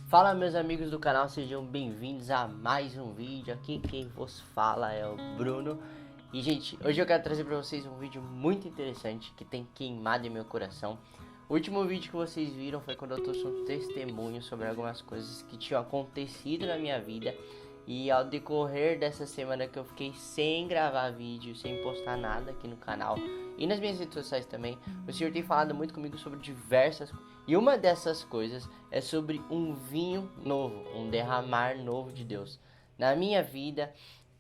Fala, meus amigos do canal, sejam bem-vindos a mais um vídeo. Aqui quem vos fala é o Bruno. E gente, hoje eu quero trazer para vocês um vídeo muito interessante que tem queimado em meu coração. O último vídeo que vocês viram foi quando eu trouxe um testemunho sobre algumas coisas que tinham acontecido na minha vida. E ao decorrer dessa semana que eu fiquei sem gravar vídeo, sem postar nada aqui no canal e nas minhas redes sociais também, o Senhor tem falado muito comigo sobre diversas coisas. E uma dessas coisas é sobre um vinho novo, um derramar novo de Deus na minha vida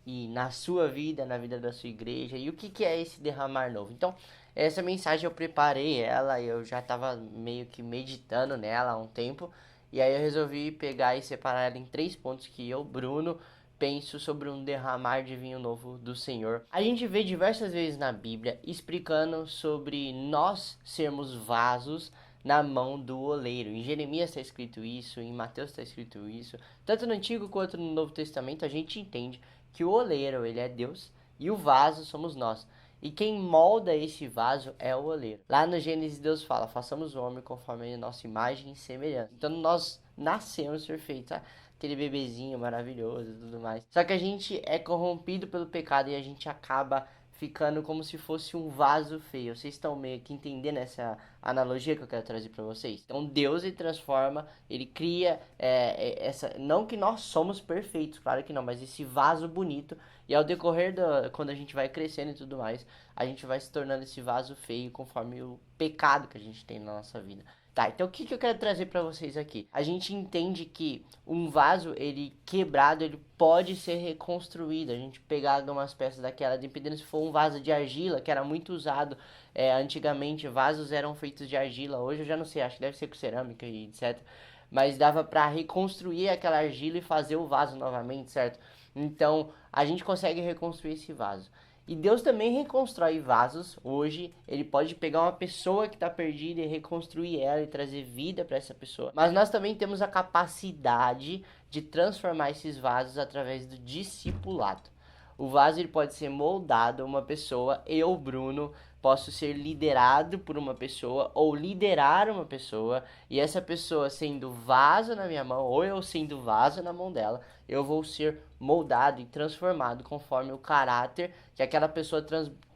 e na sua vida, na vida da sua igreja. E o que é esse derramar novo? Então, essa mensagem eu preparei ela, eu já estava meio que meditando nela há um tempo. E aí eu resolvi pegar e separar ela em 3 pontos que eu, Bruno, penso sobre um derramar de vinho novo do Senhor. A gente vê diversas vezes na Bíblia explicando sobre nós sermos vasos na mão do oleiro. Em Jeremias está escrito isso, em Mateus está escrito isso. Tanto no Antigo quanto no Novo Testamento a gente entende que o oleiro, ele é Deus, e o vaso somos nós. E quem molda esse vaso é o oleiro. Lá no Gênesis Deus fala, façamos o homem conforme a nossa imagem e semelhança. Então nós nascemos perfeitos, tá? Aquele bebezinho maravilhoso e tudo mais. Só que a gente é corrompido pelo pecado e a gente acaba ficando como se fosse um vaso feio. Vocês estão meio que entendendo essa analogia que eu quero trazer para vocês? Então Deus, ele transforma, ele cria essa... Não que nós somos perfeitos, claro que não, mas esse vaso bonito. E ao decorrer quando a gente vai crescendo e tudo mais, a gente vai se tornando esse vaso feio conforme o pecado que a gente tem na nossa vida. Tá, então o que eu quero trazer para vocês aqui? A gente entende que um vaso, ele quebrado, ele pode ser reconstruído. A gente pegar algumas peças daquela, dependendo se for um vaso de argila, que era muito usado antigamente, vasos eram feitos de argila. Hoje eu já não sei, acho que deve ser com cerâmica e etc. Mas dava para reconstruir aquela argila e fazer o vaso novamente, certo? Então a gente consegue reconstruir esse vaso. E Deus também reconstrói vasos. Hoje ele pode pegar uma pessoa que está perdida e reconstruir ela e trazer vida para essa pessoa. Mas nós também temos a capacidade de transformar esses vasos através do discipulado. O vaso ele pode ser moldado a uma pessoa. Eu, Bruno, posso ser liderado por uma pessoa ou liderar uma pessoa. E essa pessoa sendo vaso na minha mão ou eu sendo vaso na mão dela, eu vou ser moldado e transformado conforme o caráter que aquela pessoa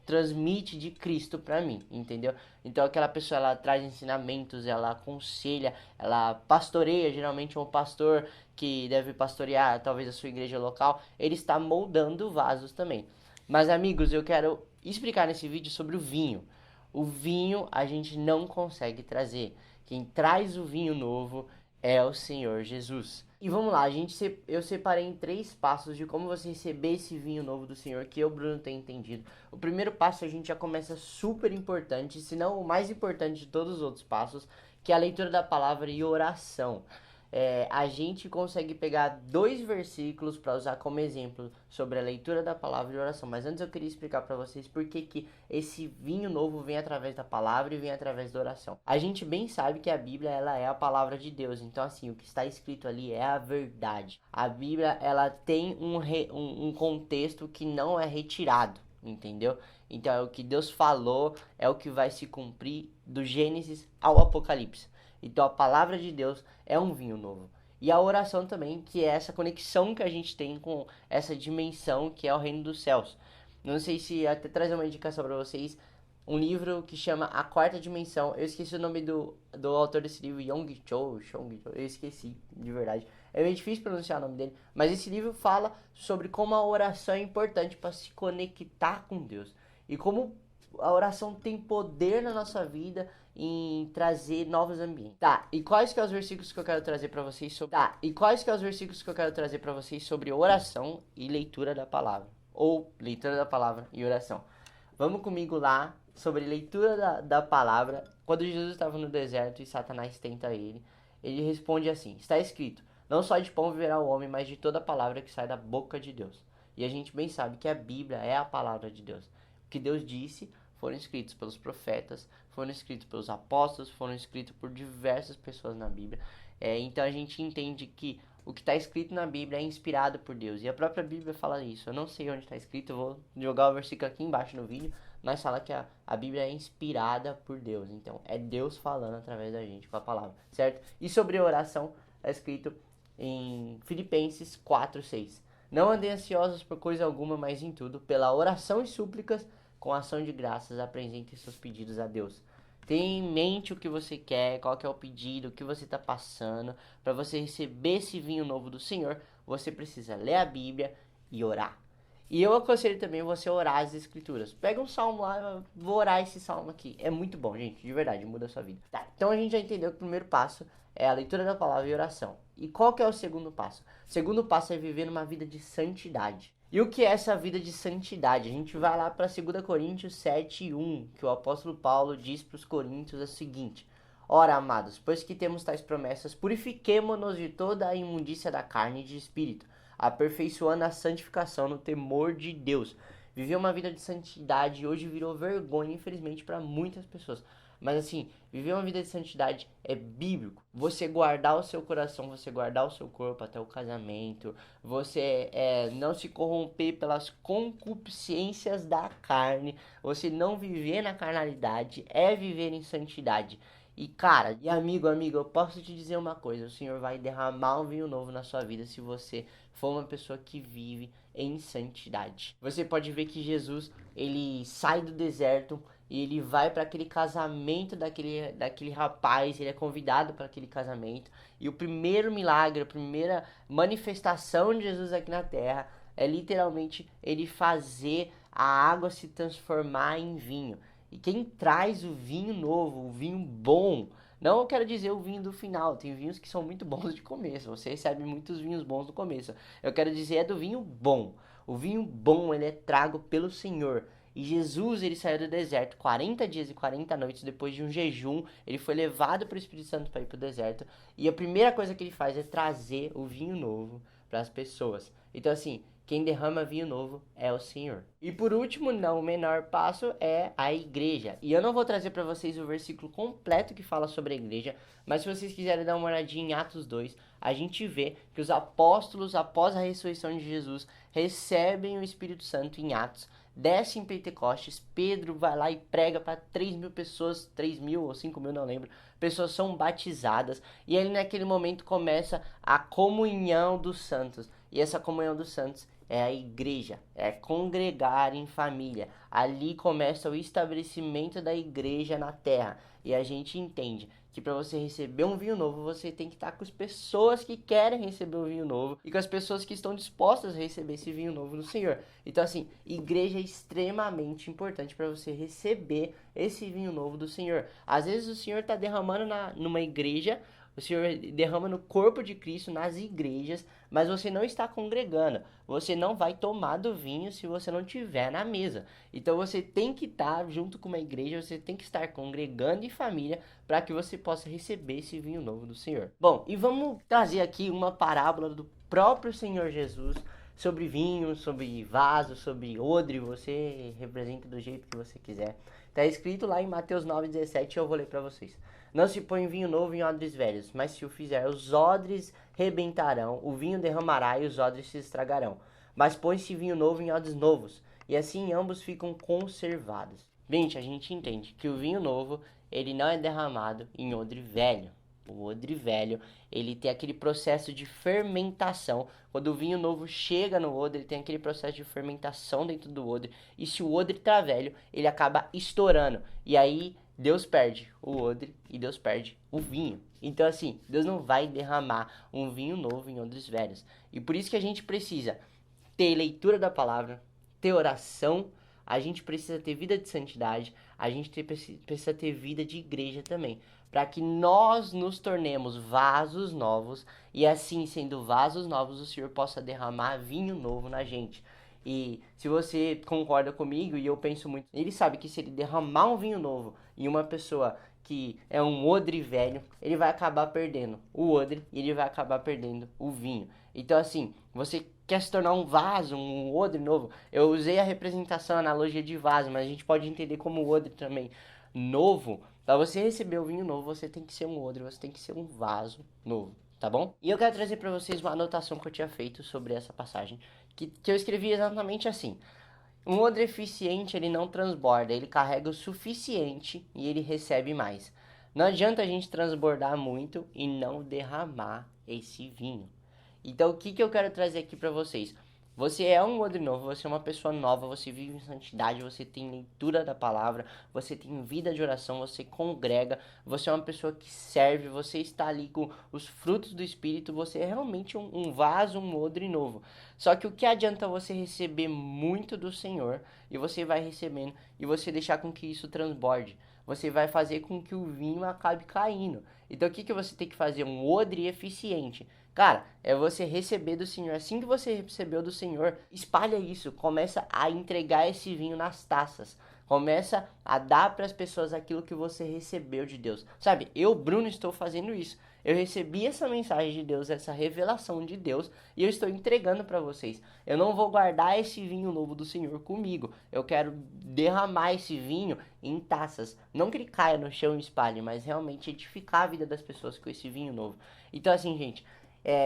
transmite de Cristo para mim, entendeu? Então aquela pessoa, ela traz ensinamentos, ela aconselha, ela pastoreia. Geralmente um pastor que deve pastorear talvez a sua igreja local, ele está moldando vasos também. Mas amigos, eu quero explicar nesse vídeo sobre o vinho. O vinho a gente não consegue trazer. Quem traz o vinho novo é o Senhor Jesus. E vamos lá, eu separei em 3 passos de como você receber esse vinho novo do Senhor, que eu, Bruno, tenho entendido. O primeiro passo a gente já começa super importante, se não o mais importante de todos os outros passos, que é a leitura da palavra e oração. A gente consegue pegar 2 versículos para usar como exemplo sobre a leitura da palavra e oração. Mas antes eu queria explicar para vocês por que esse vinho novo vem através da palavra e vem através da oração. A gente bem sabe que a Bíblia, ela é a palavra de Deus. Então assim, o que está escrito ali é a verdade. A Bíblia, ela tem um contexto que não é retirado, entendeu? Então é o que Deus falou, é o que vai se cumprir do Gênesis ao Apocalipse. Então a palavra de Deus é um vinho novo. E a oração também, que é essa conexão que a gente tem com essa dimensão que é o reino dos céus. Não sei se até trazer uma indicação para vocês, um livro que chama A Quarta Dimensão. Eu esqueci o nome do autor desse livro, Yong Cho, eu esqueci, de verdade. É meio difícil pronunciar o nome dele, mas esse livro fala sobre como a oração é importante para se conectar com Deus. E como a oração tem poder na nossa vida em trazer novos ambientes. Tá, e quais que são os versículos que eu quero trazer para vocês sobre oração e leitura da palavra, ou leitura da palavra e oração. Vamos comigo lá sobre leitura da palavra. Quando Jesus estava no deserto e Satanás tenta ele responde assim: está escrito, não só de pão viverá o homem, mas de toda palavra que sai da boca de Deus. E a gente bem sabe que a Bíblia é a palavra de Deus. O que Deus disse foram escritos pelos profetas, foram escritos pelos apóstolos, foram escritos por diversas pessoas na Bíblia. Então a gente entende que o que está escrito na Bíblia é inspirado por Deus. E a própria Bíblia fala isso. Eu não sei onde está escrito, eu vou jogar o versículo aqui embaixo no vídeo, mas fala que a Bíblia é inspirada por Deus. Então é Deus falando através da gente com a palavra, certo? E sobre oração, está escrito em Filipenses 4:6. Não andem ansiosos por coisa alguma, mas em tudo, pela oração e súplicas, com ação de graças, apresentem seus pedidos a Deus. Tenha em mente o que você quer, qual que é o pedido, o que você está passando. Para você receber esse vinho novo do Senhor, você precisa ler a Bíblia e orar. E eu aconselho também você orar as escrituras. Pega um salmo lá, vou orar esse salmo aqui. É muito bom, gente, de verdade, muda a sua vida. Tá, então a gente já entendeu que o primeiro passo é a leitura da palavra e oração. E qual que é o segundo passo? O segundo passo é viver uma vida de santidade. E o que é essa vida de santidade? A gente vai lá para 2 Coríntios 7:1, que o apóstolo Paulo diz para os coríntios o seguinte: Ora, amados, pois que temos tais promessas, purifiquemo-nos de toda a imundícia da carne e de espírito, aperfeiçoando a santificação no temor de Deus. Viver uma vida de santidade hoje virou vergonha, infelizmente, para muitas pessoas. Mas assim, viver uma vida de santidade é bíblico. Você guardar o seu coração, você guardar o seu corpo até o casamento, você não se corromper pelas concupiscências da carne, você não viver na carnalidade, é viver em santidade. E cara, e amigo, eu posso te dizer uma coisa, o Senhor vai derramar um vinho novo na sua vida se você for uma pessoa que vive em santidade. Você pode ver que Jesus, ele sai do deserto e ele vai para aquele casamento daquele rapaz, ele é convidado para aquele casamento. E o primeiro milagre, a primeira manifestação de Jesus aqui na terra é literalmente ele fazer a água se transformar em vinho. E quem traz o vinho novo, o vinho bom, não eu quero dizer o vinho do final, tem vinhos que são muito bons de começo, você recebe muitos vinhos bons no começo. Eu quero dizer é do vinho bom. O vinho bom, ele é trago pelo Senhor. E Jesus, ele saiu do deserto 40 dias e 40 noites depois de um jejum. Ele foi levado para o Espírito Santo para ir para o deserto. E a primeira coisa que ele faz é trazer o vinho novo para as pessoas. Então assim, quem derrama vinho novo é o Senhor. E por último, não o menor passo, é a igreja. E eu não vou trazer para vocês o versículo completo que fala sobre a igreja, mas se vocês quiserem dar uma olhadinha em Atos 2, a gente vê que os apóstolos, após a ressurreição de Jesus, recebem o Espírito Santo em Atos, desce em Pentecostes, Pedro vai lá e prega para 3.000 pessoas, 3.000 ou 5.000, não lembro, pessoas são batizadas, e aí naquele momento começa a comunhão dos santos. E essa comunhão dos santos é a igreja, é congregar em família. Ali começa o estabelecimento da igreja na terra. E a gente entende que para você receber um vinho novo, você tem que estar com as pessoas que querem receber o vinho novo e com as pessoas que estão dispostas a receber esse vinho novo do Senhor. Então assim, igreja é extremamente importante para você receber esse vinho novo do Senhor. Às vezes o Senhor está derramando numa igreja, o Senhor derrama no corpo de Cristo, nas igrejas, mas você não está congregando. Você não vai tomar do vinho se você não estiver na mesa. Então você tem que estar junto com uma igreja, você tem que estar congregando em família para que você possa receber esse vinho novo do Senhor. Bom, e vamos trazer aqui uma parábola do próprio Senhor Jesus sobre vinho, sobre vaso, sobre odre. Você representa do jeito que você quiser. Está escrito lá em Mateus 9,17 e eu vou ler para vocês. Não se põe vinho novo em odres velhos, mas se o fizer, os odres rebentarão, o vinho derramará e os odres se estragarão. Mas põe-se vinho novo em odres novos, e assim ambos ficam conservados. Gente, a gente entende que o vinho novo, ele não é derramado em odre velho. O odre velho, ele tem aquele processo de fermentação. Quando o vinho novo chega no odre, ele tem aquele processo de fermentação dentro do odre. E se o odre tá velho, ele acaba estourando. E aí Deus perde o odre e Deus perde o vinho. Então assim, Deus não vai derramar um vinho novo em odres velhos. E por isso que a gente precisa ter leitura da palavra, ter oração, a gente precisa ter vida de santidade, a gente precisa ter vida de igreja também, para que nós nos tornemos vasos novos e assim, sendo vasos novos, o Senhor possa derramar vinho novo na gente. E se você concorda comigo, e eu penso muito, ele sabe que se ele derramar um vinho novo em uma pessoa que é um odre velho, ele vai acabar perdendo o odre e ele vai acabar perdendo o vinho. Então assim, você quer se tornar um vaso, um odre novo. Eu usei a representação, a analogia de vaso, mas a gente pode entender como odre também novo. Para você receber o vinho novo, você tem que ser um odre, você tem que ser um vaso novo, tá bom? E eu quero trazer para vocês uma anotação que eu tinha feito sobre essa passagem, que eu escrevi exatamente assim. Um odre eficiente, ele não transborda, ele carrega o suficiente e ele recebe mais. Não adianta a gente transbordar muito e não derramar esse vinho. Então, o que que eu quero trazer aqui para vocês? Você é um odre novo, você é uma pessoa nova, você vive em santidade, você tem leitura da palavra, você tem vida de oração, você congrega, você é uma pessoa que serve, você está ali com os frutos do Espírito, você é realmente um vaso, um odre novo. Só que o que adianta você receber muito do Senhor, e você vai recebendo, e você deixar com que isso transborde? Você vai fazer com que o vinho acabe caindo. Então o que que você tem que fazer? Um odre eficiente. Cara, é você receber do Senhor. Assim que você recebeu do Senhor, espalha isso. Começa a entregar esse vinho nas taças. Começa a dar para as pessoas aquilo que você recebeu de Deus. Sabe, eu, Bruno, estou fazendo isso. Eu recebi essa mensagem de Deus, essa revelação de Deus, e eu estou entregando para vocês. Eu não vou guardar esse vinho novo do Senhor comigo. Eu quero derramar esse vinho em taças. Não que ele caia no chão e espalhe, mas realmente edificar a vida das pessoas com esse vinho novo. Então, assim, gente,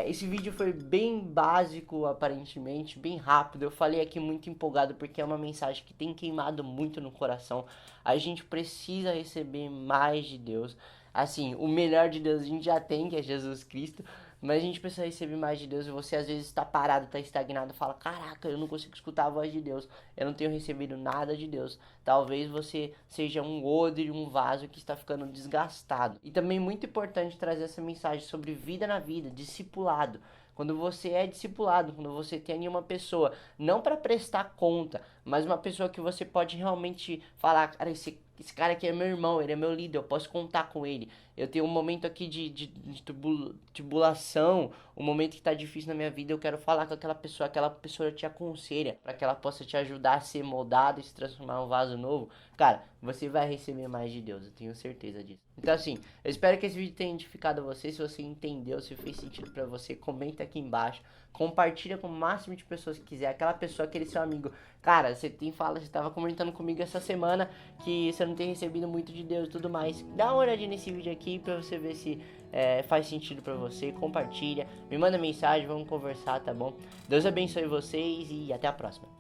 esse vídeo foi bem básico, aparentemente, bem rápido. Eu falei aqui muito empolgado porque é uma mensagem que tem queimado muito no coração. A gente precisa receber mais de Deus. Assim, o melhor de Deus a gente já tem, que é Jesus Cristo. Mas a gente precisa receber mais de Deus. E você às vezes está parado, está estagnado, fala: caraca, eu não consigo escutar a voz de Deus. Eu não tenho recebido nada de Deus. Talvez você seja um odre, um vaso que está ficando desgastado. E também muito importante trazer essa mensagem sobre vida na vida, discipulado. Quando você é discipulado, quando você tem ali uma pessoa, não para prestar conta, mas uma pessoa que você pode realmente falar: cara, esse cara aqui é meu irmão, ele é meu líder, eu posso contar com ele. Eu tenho um momento aqui de tribulação, um momento que tá difícil na minha vida, eu quero falar com aquela pessoa te aconselha, para que ela possa te ajudar a ser moldado e se transformar em um vaso novo. Cara, você vai receber mais de Deus, eu tenho certeza disso. Então assim, eu espero que esse vídeo tenha edificado você. Se você entendeu, se fez sentido pra você, comenta aqui embaixo. Compartilha com o máximo de pessoas que quiser. Aquela pessoa, aquele seu amigo. Cara, você tava comentando comigo essa semana que você não tem recebido muito de Deus e tudo mais. Dá uma olhadinha nesse vídeo aqui pra você ver se faz sentido pra você. Compartilha, me manda mensagem, vamos conversar, tá bom? Deus abençoe vocês e até a próxima.